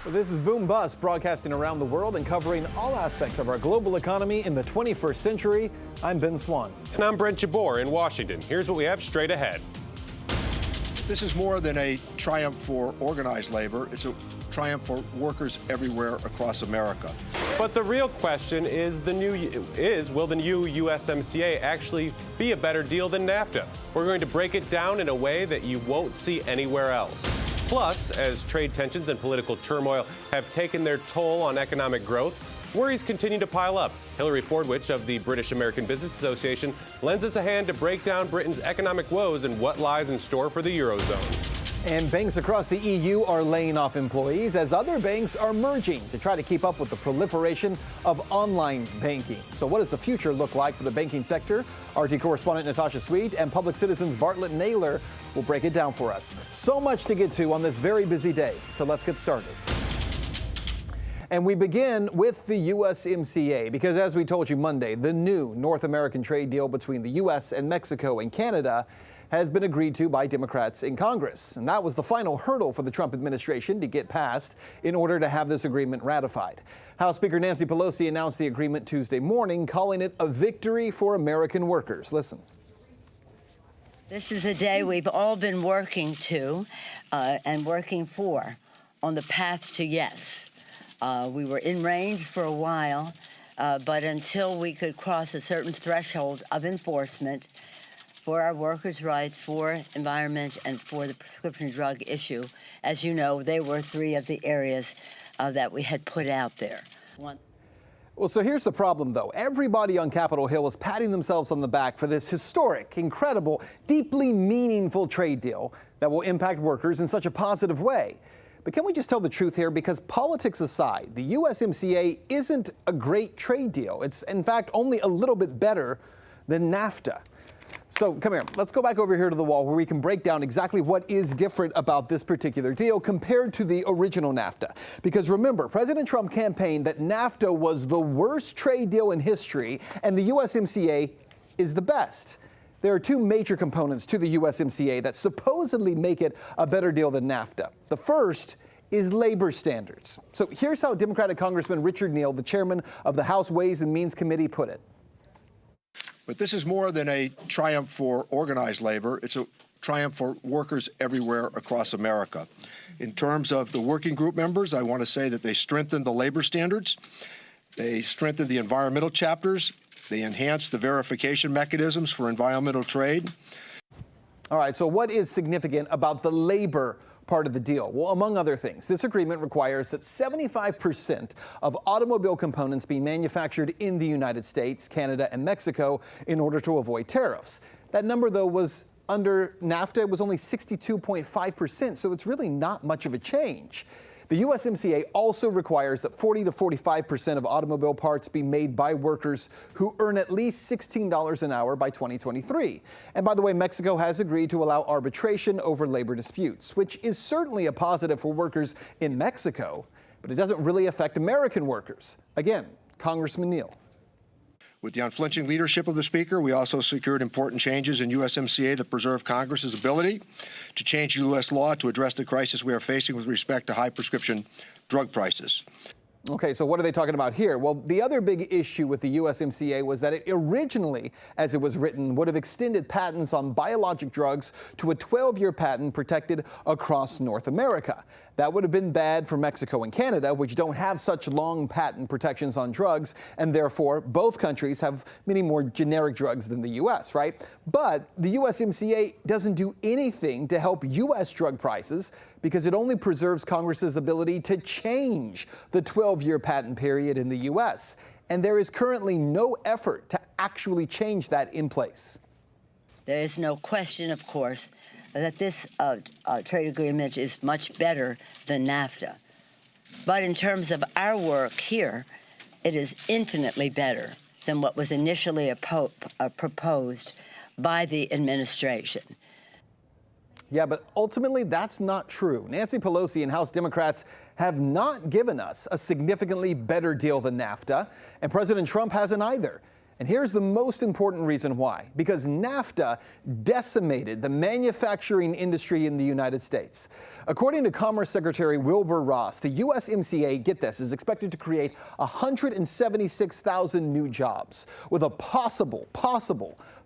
This is Boom Bust, broadcasting around the world and covering all aspects of our global economy in the 21st century. I'm Ben Swan. And I'm Brent Jabor in Washington. Here's what we have straight ahead. This is more than a triumph for organized labor. It's a triumph for workers everywhere across America. But the real question is, will the new USMCA actually be a better deal than NAFTA? We're going to break it down in a way that you won't see anywhere else. Plus, as trade tensions and political turmoil have taken their toll on economic growth, worries continue to pile up. Hilary Fordwich of the British American Business Association lends us a hand to break down Britain's economic woes and what lies in store for the Eurozone. And banks across the EU are laying off employees as other banks are merging to try to keep up with the proliferation of online banking. So what does the future look like for the banking sector? RT correspondent Natasha Sweatte and Public Citizen's Bartlett Naylor will break it down for us. So much to get to on this very busy day. So let's get started. And we begin with the USMCA because, as we told you Monday, the new North American trade deal between the U.S. and Mexico and Canada has been agreed to by Democrats in Congress. And that was the final hurdle for the Trump administration to get past in order to have this agreement ratified. House Speaker Nancy Pelosi announced the agreement Tuesday morning, calling it a victory for American workers. Listen. This is a day we've all been working to and working for on the path to yes. We were in range for a while, but until we could cross a certain threshold of enforcement for our workers' rights, for environment, and for the prescription drug issue, as you know, they were three of the areas that we had put out there. Well, so here's the problem, though. Everybody on Capitol Hill is patting themselves on the back for this historic, incredible, deeply meaningful trade deal that will impact workers in such a positive way. But can we just tell the truth here? Because politics aside, the USMCA isn't a great trade deal. It's, in fact, only a little bit better than NAFTA. So come here, let's go back over here to the wall where we can break down exactly what is different about this particular deal compared to the original NAFTA. Because remember, President Trump campaigned that NAFTA was the worst trade deal in history and the USMCA is the best. There are two major components to the USMCA that supposedly make it a better deal than NAFTA. The first is labor standards. So here's how Democratic Congressman Richard Neal, the chairman of the House Ways and Means Committee, put it. But this is more than a triumph for organized labor. It's a triumph for workers everywhere across America. In terms of the working group members, I want to say that they strengthened the labor standards. They strengthened the environmental chapters. They enhanced the verification mechanisms for environmental trade. All right, so what is significant about the labor part of the deal? Well, among other things, this agreement requires that 75% of automobile components be manufactured in the United States, Canada, and Mexico in order to avoid tariffs. That number, though, was under NAFTA, it was only 62.5%, so it's really not much of a change. The USMCA also requires that 40 to 45% of automobile parts be made by workers who earn at least $16 an hour by 2023. And by the way, Mexico has agreed to allow arbitration over labor disputes, which is certainly a positive for workers in Mexico, but it doesn't really affect American workers. Again, Congressman Neal. With the unflinching leadership of the Speaker, we also secured important changes in USMCA that preserve Congress's ability to change U.S. law to address the crisis we are facing with respect to high prescription drug prices. Okay, so what are they talking about here? Well, the other big issue with the USMCA was that it originally, as it was written, would have extended patents on biologic drugs to a 12-year patent protected across North America. That would have been bad for Mexico and Canada, which don't have such long patent protections on drugs, and therefore both countries have many more generic drugs than the U.S., right? But the USMCA doesn't do anything to help U.S. drug prices because it only preserves Congress's ability to change the 12-year patent period in the U.S. And there is currently no effort to actually change that in place. There is no question, of course, that this trade agreement is much better than NAFTA. But in terms of our work here, it is infinitely better than what was initially proposed by the administration. Yeah, but ultimately that's not true. Nancy Pelosi and House Democrats have not given us a significantly better deal than NAFTA, and President Trump hasn't either. And here's the most important reason why. Because NAFTA decimated the manufacturing industry in the United States. According to Commerce Secretary Wilbur Ross, the USMCA, get this, is expected to create 176,000 new jobs, with a possible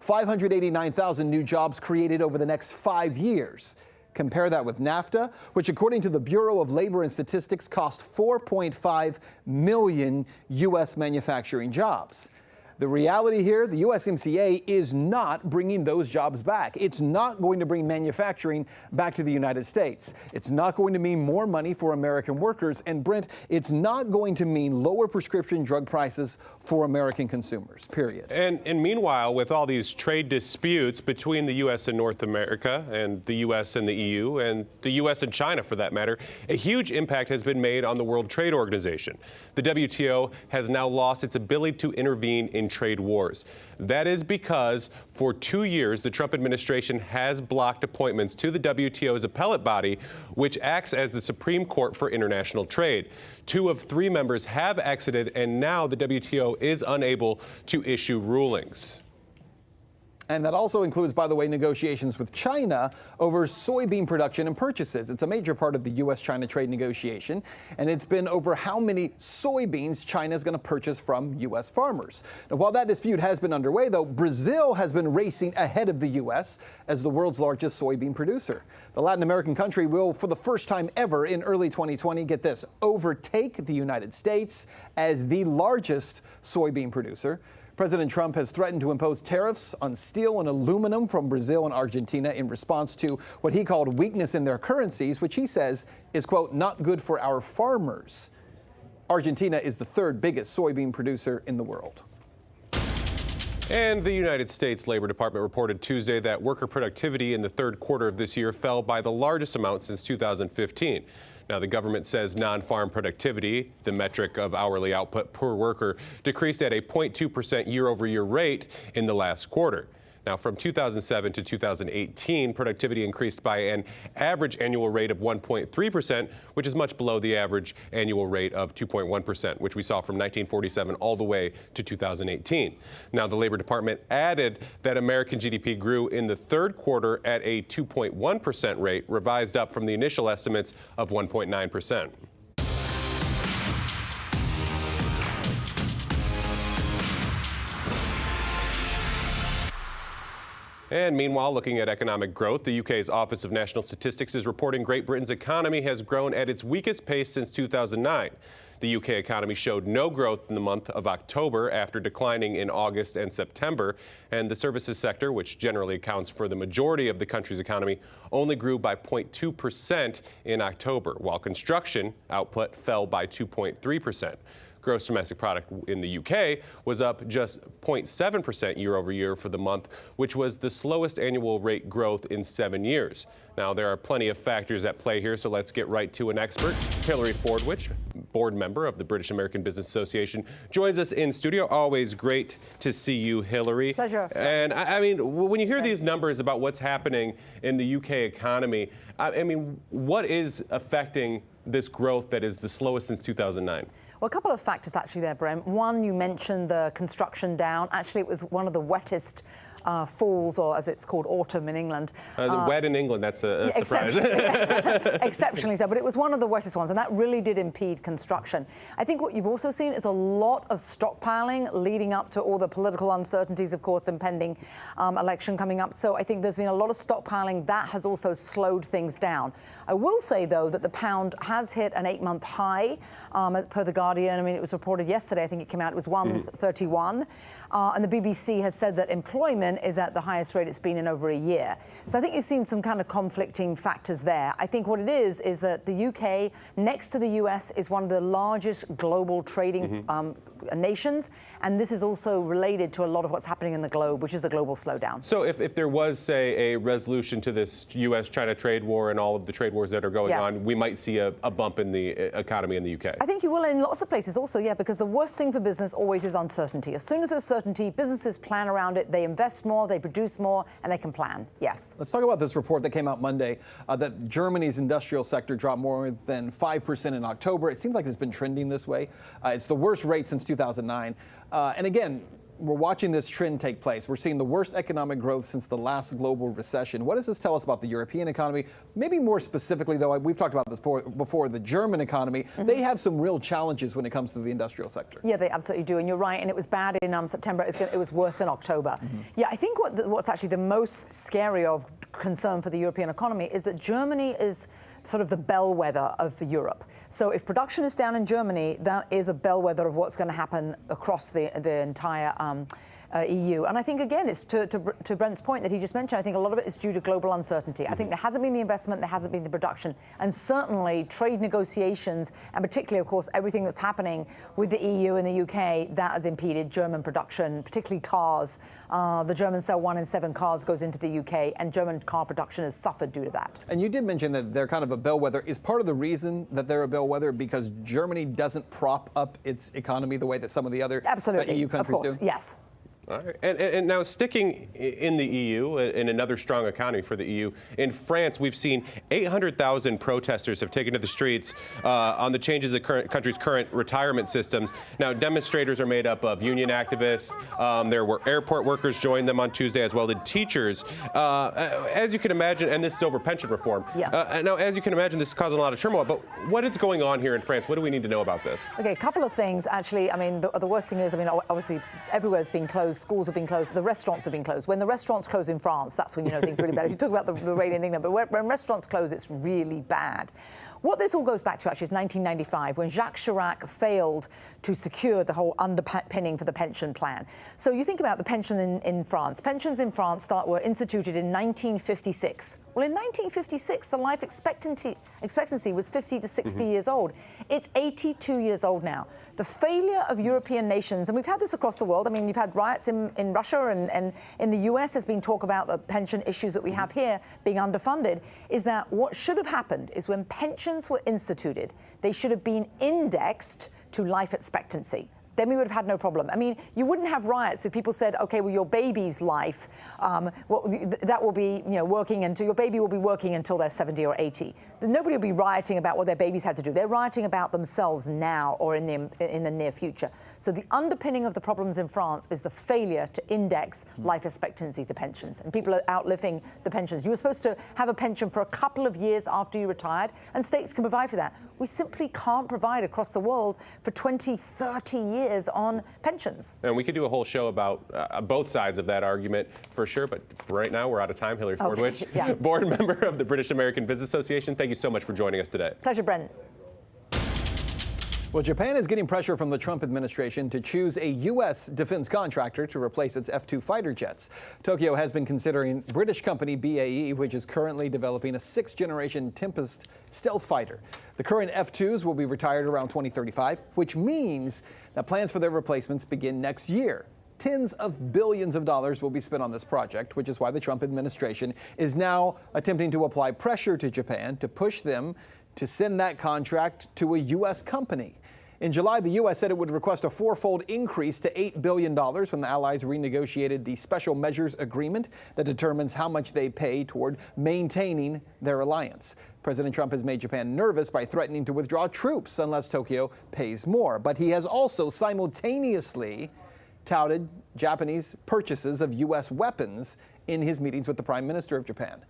589,000 new jobs created over the next 5 years. Compare that with NAFTA, which according to the Bureau of Labor and Statistics cost 4.5 million U.S. manufacturing jobs. The reality here, the USMCA is not bringing those jobs back. It's not going to bring manufacturing back to the United States. It's not going to mean more money for American workers. And Brent, it's not going to mean lower prescription drug prices for American consumers, period. And meanwhile, with all these trade disputes between the U.S. and North America and the U.S. and the EU and the U.S. and China, for that matter, a huge impact has been made on the World Trade Organization. The WTO has now lost its ability to intervene in trade wars. That is because for 2 years, the Trump administration has blocked appointments to the WTO's appellate body, which acts as the Supreme Court for international trade. 2 of 3 members have exited, and now the WTO is unable to issue rulings. And that also includes, by the way, negotiations with China over soybean production and purchases. It's a major part of the U.S.-China trade negotiation, and it's been over how many soybeans China is going to purchase from U.S. farmers. Now, while that dispute has been underway, though, Brazil has been racing ahead of the U.S. as the world's largest soybean producer. The Latin American country will, for the first time ever in early 2020, get this, overtake the United States as the largest soybean producer. President Trump has threatened to impose tariffs on steel and aluminum from Brazil and Argentina in response to what he called weakness in their currencies, which he says is, quote, not good for our farmers. Argentina is the 3rd biggest soybean producer in the world. And the United States Labor Department reported Tuesday that worker productivity in the 3rd quarter of this year fell by the largest amount since 2015. Now, the government says non-farm productivity, the metric of hourly output per worker, decreased at a 0.2% year-over-year rate in the last quarter. Now, from 2007 to 2018, productivity increased by an average annual rate of 1.3%, which is much below the average annual rate of 2.1%, which we saw from 1947 all the way to 2018. Now, the Labor Department added that American GDP grew in the 3rd quarter at a 2.1% rate, revised up from the initial estimates of 1.9%. And meanwhile, looking at economic growth, the UK's Office of National Statistics is reporting Great Britain's economy has grown at its weakest pace since 2009. The UK economy showed no growth in the month of October after declining in August and September. And the services sector, which generally accounts for the majority of the country's economy, only grew by 0.2% in October, while construction output fell by 2.3%. Gross domestic product in the UK was up just 0.7% year over year for the month, which was the slowest annual rate growth in 7 years. Now, there are plenty of factors at play here, so let's get right to an expert. Hilary Fordwich, board member of the British American Business Association, joins us in studio. Always great to see you, Hilary. Pleasure. And I mean, when you hear these numbers about what's happening in the UK economy, I mean, what is affecting this growth that is the slowest since 2009? Well, a couple of factors actually there, Brent. One, you mentioned the construction down. Actually, it was one of the wettest falls, or as it's called, autumn in England. Wet in England, that's a surprise. Exceptionally so, but it was one of the wettest ones, and that really did impede construction. I think what you've also seen is a lot of stockpiling leading up to all the political uncertainties, of course, impending election coming up. So I think there's been a lot of stockpiling. That has also slowed things down. I will say, though, that the pound has hit an 8-month high, as per The Guardian. I mean, it was reported yesterday, I think it came out, it was 131. And the BBC has said that employment is at the highest rate it's been in over a year. So I think you've seen some kind of conflicting factors there. I think what it is that the UK, next to the US, is one of the largest global trading nations. And this is also related to a lot of what's happening in the globe, which is the global slowdown. So if there was, say, a resolution to this US-China trade war and all of the trade wars that are going on, we might see a bump in the economy in the UK. I think you will in lots of places also, yeah, because the worst thing for business always is uncertainty. As soon as there's certainty, businesses plan around it, they invest more, they produce more, and they can plan. Yes. Let's talk about this report that came out Monday that Germany's industrial sector dropped more than 5% in October. It seems like it's been trending this way. It's the worst rate since 2009. And again, we're watching this trend take place. We're seeing the worst economic growth since the last global recession. What does this tell us about the European economy? Maybe more specifically, though, we've talked about this before, the German economy. They have some real challenges when it comes to the industrial sector. Yeah, they absolutely do. And you're right. And it was bad in September. It was worse in October. Yeah, I think what's actually the most scary of concern for the European economy is that Germany is sort of the bellwether of Europe. So if production is down in Germany, that is a bellwether of what's going to happen across the entire EU. And I think, again, it's to Brent's point that he just mentioned, I think a lot of it is due to global uncertainty. I think there hasn't been the investment, there hasn't been the production, and certainly trade negotiations, and particularly, of course, everything that's happening with the EU and the UK, that has impeded German production, particularly cars. The Germans sell 1 in 7 cars goes into the UK, and German car production has suffered due to that. And you did mention that they're kind of a bellwether. Is part of the reason that they're a bellwether because Germany doesn't prop up its economy the way that some of the other EU countries do? Yes. All right. And now sticking in the EU, in another strong economy for the EU, in France, we've seen 800,000 protesters have taken to the streets on the changes of the country's current retirement systems. Now, demonstrators are made up of union activists. There were airport workers joined them on Tuesday, as well as teachers. As you can imagine, and this is over pension reform. Yeah. Now, as you can imagine, this is causing a lot of turmoil. But what is going on here in France? What do we need to know about this? Okay, a couple of things, actually. I mean, the worst thing is, I mean, obviously, everywhere's been closed. Schools have been closed. The restaurants have been closed. When the restaurants close in France, that's when you know things are really bad. If you talk about the rate in England, but when restaurants close, it's really bad. What this all goes back to, actually, is 1995, when Jacques Chirac failed to secure the whole underpinning for the pension plan. So you think about the pension in France. Pensions in France were instituted in 1956. Well, in 1956, the life expectancy was 50 to 60 years old. It's 82 years old now. The failure of European nations, and we've had this across the world. I mean, you've had riots in Russia, and in the US there's been talk about the pension issues that we have here being underfunded, is that what should have happened is when pensions were instituted, they should have been indexed to life expectancy. Then we would have had no problem. I mean, you wouldn't have riots if people said, okay, well, your baby's life, that will be, working until your baby will be working until they're 70 or 80. Nobody will be rioting about what their babies had to do. They're rioting about themselves now or in the near future. So the underpinning of the problems in France is the failure to index life expectancy to pensions. And people are outliving the pensions. You were supposed to have a pension for a couple of years after you retired, and states can provide for that. We simply can't provide across the world for 20, 30 years on pensions. And we could do a whole show about both sides of that argument for sure, but right now we're out of time. Hilary Fordwich, board member of the British American Business Association. Thank you so much for joining us today. Pleasure, Brent. Well, Japan is getting pressure from the Trump administration to choose a U.S. defense contractor to replace its F-2 fighter jets. Tokyo has been considering British company BAE, which is currently developing a 6th-generation Tempest stealth fighter. The current F-2s will be retired around 2035, which means that plans for their replacements begin next year. Tens of billions of dollars will be spent on this project, which is why the Trump administration is now attempting to apply pressure to Japan to push them to send that contract to a U.S. company. In July, the U.S. said it would request a 4-fold increase to $8 billion when the allies renegotiated the special measures agreement that determines how much they pay toward maintaining their alliance. President Trump has made Japan nervous by threatening to withdraw troops unless Tokyo pays more. But he has also simultaneously touted Japanese purchases of U.S. weapons in his meetings with the Prime Minister of Japan.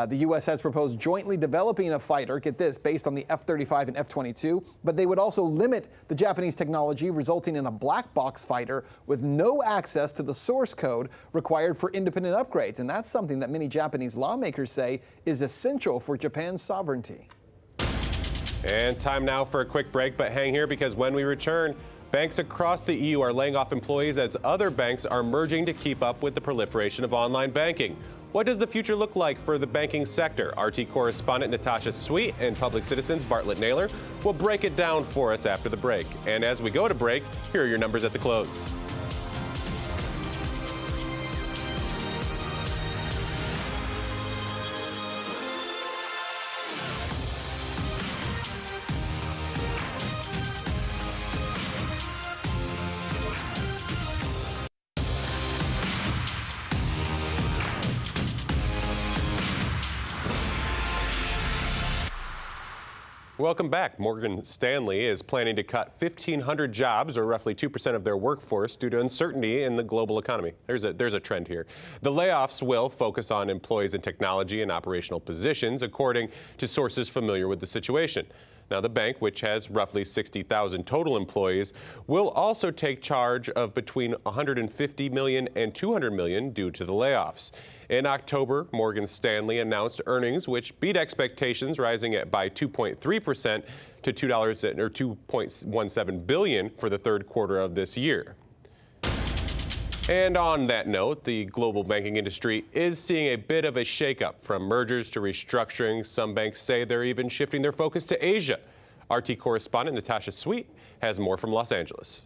The U.S. has proposed jointly developing a fighter, get this, based on the F-35 and F-22, but they would also limit the Japanese technology, resulting in a black box fighter with no access to the source code required for independent upgrades. And that's something that many Japanese lawmakers say is essential for Japan's sovereignty. And time now for a quick break, but hang here because when we return, banks across the EU are laying off employees as other banks are merging to keep up with the proliferation of online banking. What does the future look like for the banking sector? RT correspondent Natasha Sweatte and Public Citizen's Bartlett Naylor will break it down for us after the break. And as we go to break, here are your numbers at the close. Welcome back. Morgan Stanley is planning to cut 1,500 jobs, or roughly 2% of their workforce, due to uncertainty in the global economy. There's a trend here. The layoffs will focus on employees in technology and operational positions, according to sources familiar with the situation. Now, the bank, which has roughly 60,000 total employees, will also take charge of between $150 million and $200 million due to the layoffs. In October, Morgan Stanley announced earnings which beat expectations, rising by 2.3% to $2.17 billion for the third quarter of this year. And on that note, the global banking industry is seeing a bit of a shakeup, from mergers to restructuring. Some banks say they're even shifting their focus to Asia. RT correspondent Natasha Sweatte has more from Los Angeles.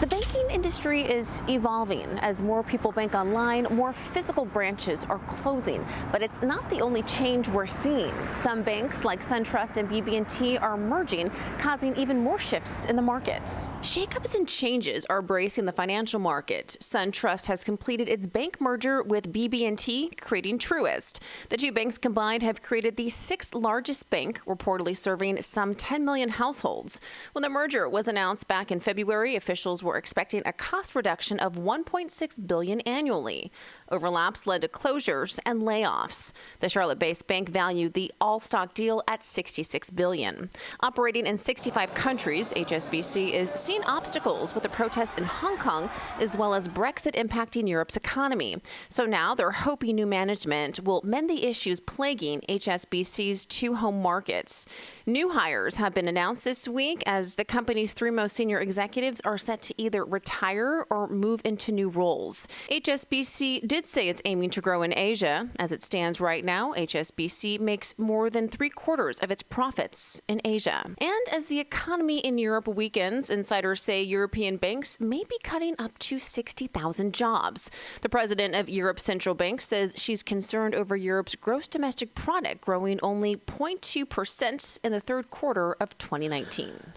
The banking industry is evolving. As more people bank online, more physical branches are closing. But it's not the only change we're seeing. Some banks, like SunTrust and BB&T, are merging, causing even more shifts in the market. Shakeups and changes are bracing the financial market. SunTrust has completed its bank merger with BB&T, creating Truist. The two banks combined have created the sixth largest bank, reportedly serving some 10 million households. When the merger was announced back in February, officials were expecting a cost reduction of $1.6 billion annually. Overlaps led to closures and layoffs. The Charlotte-based bank valued the all-stock deal at $66 billion. Operating in 65 countries, HSBC is seeing obstacles with the protests in Hong Kong, as well as Brexit impacting Europe's economy. So now they're hoping new management will mend the issues plaguing HSBC's two home markets. New hires have been announced this week, as the company's three most senior executives are set to either retire or move into new roles. HSBC did say it's aiming to grow in Asia. As it stands right now, HSBC makes more than 3/4 of its profits in Asia. And as the economy in Europe weakens, insiders say European banks may be cutting up to 60,000 jobs. The president of Europe's central bank says she's concerned over Europe's gross domestic product growing only 0.2% in the third quarter of 2019.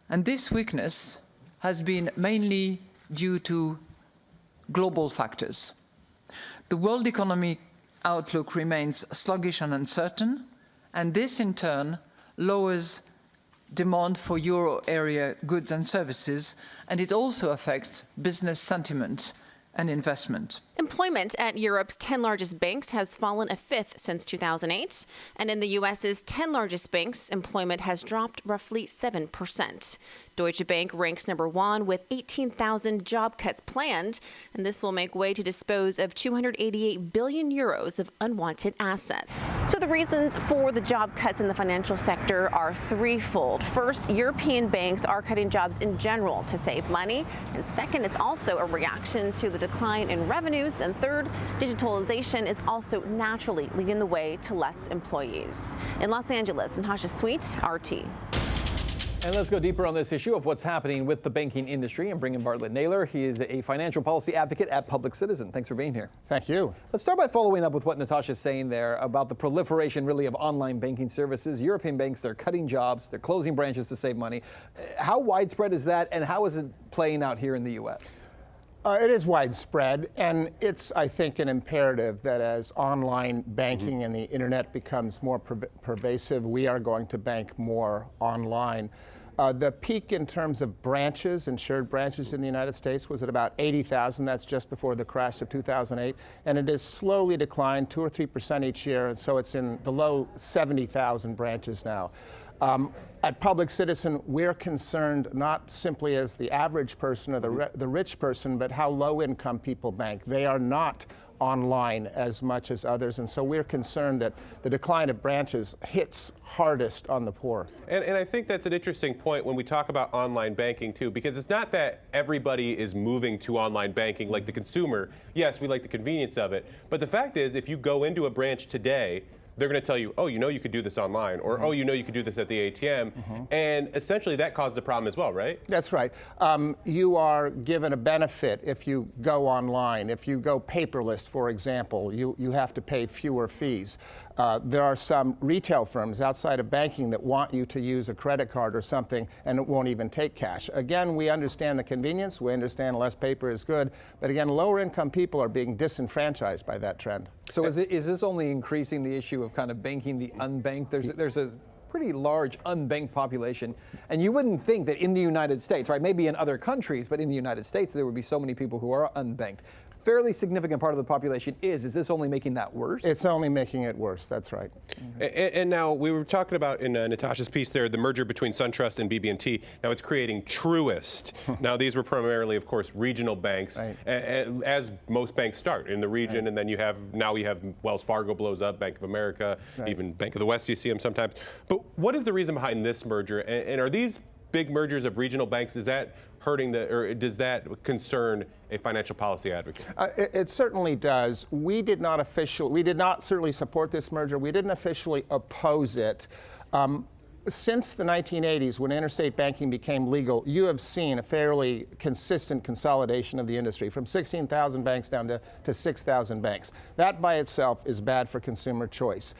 And this weakness has been mainly due to global factors. The world economic outlook remains sluggish and uncertain, and this in turn lowers demand for euro area goods and services, and it also affects business sentiment and investment. Employment at Europe's 10 largest banks has fallen a fifth since 2008. And in the U.S.'s 10 largest banks, employment has dropped roughly 7%. Deutsche Bank ranks #1 with 18,000 job cuts planned. And this will make way to dispose of 288 billion euros of unwanted assets. So the reasons for the job cuts in the financial sector are threefold. First, European banks are cutting jobs in general to save money. And second, it's also a reaction to the decline in revenues. And third, digitalization is also naturally leading the way to less employees. In Los Angeles, Natasha Sweatte, RT. And let's go deeper on this issue of what's happening with the banking industry and bring in Bartlett Naylor. He is a financial policy advocate at Public Citizen. Thanks for being here. Thank you. Let's start by following up with what Natasha's saying there about the proliferation really of online banking services. European banks, they're cutting jobs, they're closing branches to save money. How widespread is that, and how is it playing out here in the U.S.? It is widespread, and it's, I think, an imperative that as online banking and the internet becomes more pervasive, we are going to bank more online. The peak in terms of branches, insured branches in the United States, was at about 80,000. That's just before the crash of 2008. And it has slowly declined 2 or 3% each year, and so it's in below 70,000 branches now. At Public Citizen, we're concerned not simply as the average person or the rich person, but how low-income people bank. They are not online as much as others, and so we're concerned that the decline of branches hits hardest on the poor. And I think that's an interesting point when we talk about online banking too, because it's not that everybody is moving to online banking like the consumer. Yes, we like the convenience of it, but the fact is, if you go into a branch today, they're going to tell you, oh, you know you could do this online, or oh, you know you could do this at the ATM, and essentially that causes a problem as well, right? That's right. You are given a benefit if you go online. If you go paperless, for example, you have to pay fewer fees. There are some retail firms outside of banking that want you to use a credit card or something, and it won't even take cash. Again, we understand the convenience. We understand less paper is good. But again, lower income people are being disenfranchised by that trend. So is this only increasing the issue of kind of banking the unbanked? There's a pretty large unbanked population. And you wouldn't think that in the United States, right, maybe in other countries, but in the United States, there would be so many people who are unbanked. Fairly significant part of the population is this only making that worse? It's only making it worse, that's right. And now we were talking about in Natasha's piece there, the merger between SunTrust and BB&T. Now it's creating Truist. Now these were primarily, of course, regional banks, right, as most banks start in the region, right, and then you have Wells Fargo blows up, Bank of America, right, even Bank of the West, you see them sometimes. But what is the reason behind this merger? And are these big mergers of regional banks, is that hurting or does that concern a financial policy advocate? It certainly does. We did not certainly support this merger. We didn't officially oppose it. Since the 1980s, when interstate banking became legal, you have seen a fairly consistent consolidation of the industry, from 16,000 banks down to 6,000 banks. That by itself is bad for consumer choice.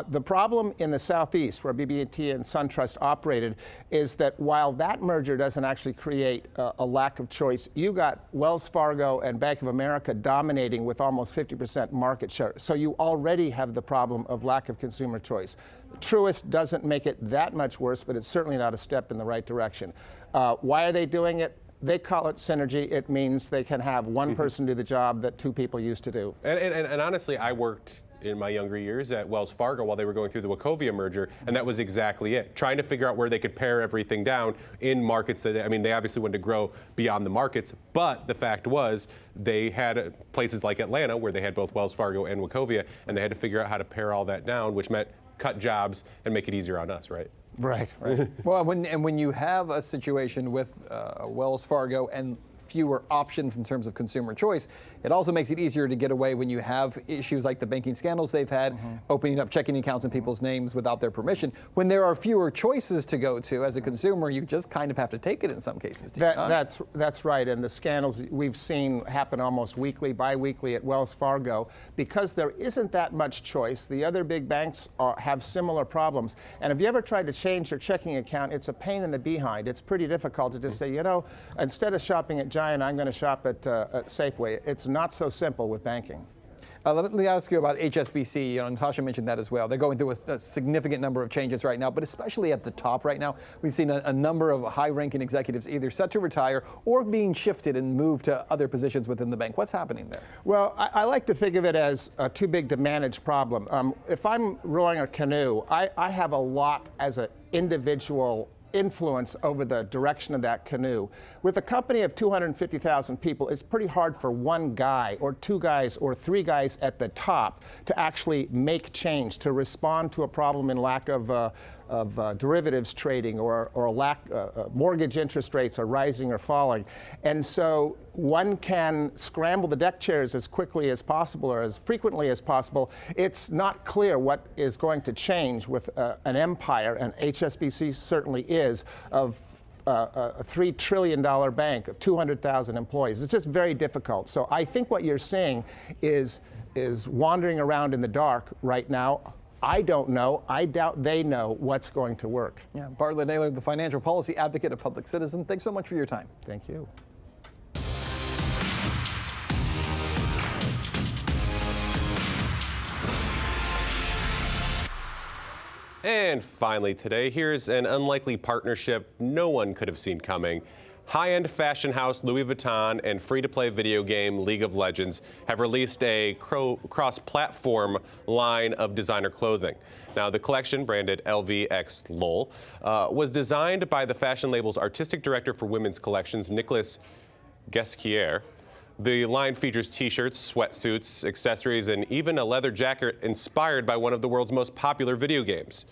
The problem in the Southeast, where BB&T and SunTrust operated, is that while that merger doesn't actually create a lack of choice, you got Wells Fargo and Bank of America dominating with almost 50% market share. So you already have the problem of lack of consumer choice. Truist doesn't make it that much worse, but it's certainly not a step in the right direction. Why are they doing it? They call it synergy. It means they can have one person do the job that two people used to do. And honestly, I worked in my younger years at Wells Fargo while they were going through the Wachovia merger, and that was exactly it. Trying to figure out where they could pare everything down in markets that, I mean, they obviously wanted to grow beyond the markets, but the fact was they had places like Atlanta where they had both Wells Fargo and Wachovia, and they had to figure out how to pare all that down, which meant cut jobs and make it easier on us, right? Right, right. Well, when you have a situation with Wells Fargo and fewer options in terms of consumer choice, it also makes it easier to get away when you have issues like the banking scandals they've had, opening up checking accounts in people's names without their permission. When there are fewer choices to go to as a consumer, you just kind of have to take it in some cases. That's right, and the scandals we've seen happen almost weekly, bi-weekly at Wells Fargo. Because there isn't that much choice, the other big banks have similar problems. And if you ever tried to change your checking account, it's a pain in the behind. It's pretty difficult to just say, you know, instead of shopping at Giant, I'm going to shop at Safeway. It's not so simple with banking. Let me ask you about HSBC. Natasha mentioned that as well. They're going through a significant number of changes right now, but especially at the top right now, we've seen a number of high-ranking executives either set to retire or being shifted and moved to other positions within the bank. What's happening there? Well, I like to think of it as a too big to manage problem. If I'm rowing a canoe, I have a lot as an individual influence over the direction of that canoe. With a company of 250,000 people, it's pretty hard for one guy or two guys or three guys at the top to actually make change, to respond to a problem in lack of derivatives trading or mortgage interest rates are rising or falling. And so one can scramble the deck chairs as quickly as possible or as frequently as possible. It's not clear what is going to change with an empire, and HSBC certainly is, of a $3 trillion bank of 200,000 employees. It's just very difficult. So I think what you're seeing is wandering around in the dark right now. I don't know. I doubt they know what's going to work. Yeah, Bartlett Naylor, the financial policy advocate, a public citizen. Thanks so much for your time. Thank you. And finally today, here's an unlikely partnership no one could have seen coming. High-end fashion house Louis Vuitton and free-to-play video game League of Legends have released a cross-platform line of designer clothing. Now, the collection, branded LVX LOL, was designed by the fashion label's artistic director for women's collections, Nicolas Guesquier. The line features t-shirts, sweatsuits, accessories, and even a leather jacket inspired by one of the world's most popular video games.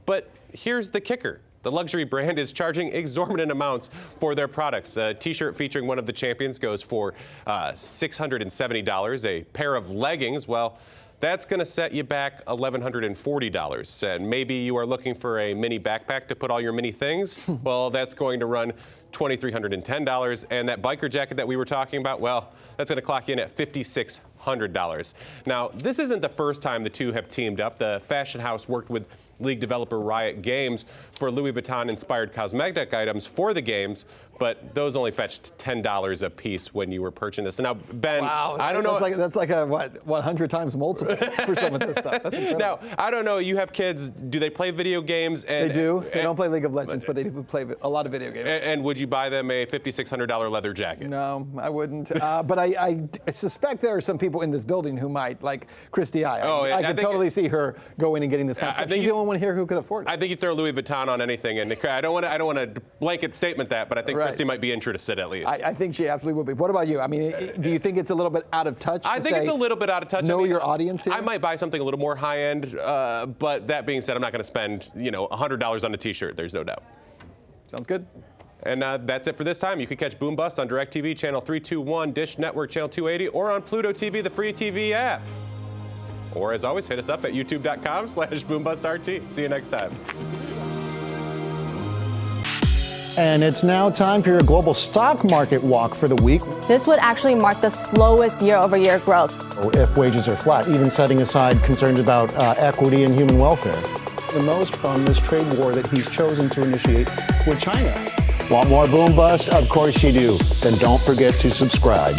But here's the kicker. The luxury brand is charging exorbitant amounts for their products. A t-shirt featuring one of the champions goes for $670. A pair of leggings, well, that's going to set you back $1,140. And maybe you are looking for a mini backpack to put all your mini things. Well, that's going to run $2,310. And that biker jacket that we were talking about, well, that's going to clock in at $5,600. Now, this isn't the first time the two have teamed up. The fashion house worked with League developer Riot Games for Louis Vuitton-inspired cosmetic items for the games, but those only fetched $10 a piece when you were purchasing this. So now, Ben, Wow, I don't know. That's like a, what, 100 times multiple for some of this stuff. That's incredible. Now, I don't know, you have kids, do they play video games? And, they do. They don't play League of Legends, but they do play a lot of video games. And would you buy them a $5,600 leather jacket? No, I wouldn't. But I suspect there are some people in this building who might, like Christy I could totally see her going and getting this kind of stuff. She's the only one here who could afford it. I think you throw Louis Vuitton on anything, and I don't want to blanket statement that, but I think Christy might be interested at least. I think she absolutely would be. What about you? I mean, do you think it's a little bit out of touch? I think it's a little bit out of touch. Know your audience here? I might buy something a little more high-end, but that being said, I'm not going to spend $100 on a T-shirt. There's no doubt. Sounds good. And that's it for this time. You can catch Boom Bust on DirecTV channel 321, Dish Network channel 280, or on Pluto TV, the free TV app. Or as always, hit us up at youtube.com/BoomBustRT. See you next time. And it's now time for your global stock market walk for the week. This would actually mark the slowest year-over-year growth. If wages are flat, even setting aside concerns about equity and human welfare. The most from this trade war that he's chosen to initiate with China. Want more Boom Bust? Of course you do. Then don't forget to subscribe.